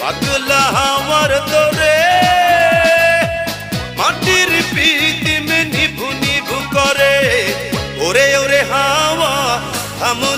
পাগলা আমার তোরে মাটির পিতিম নিভু নিভু করে ওরে ওরে হাওয়া থামো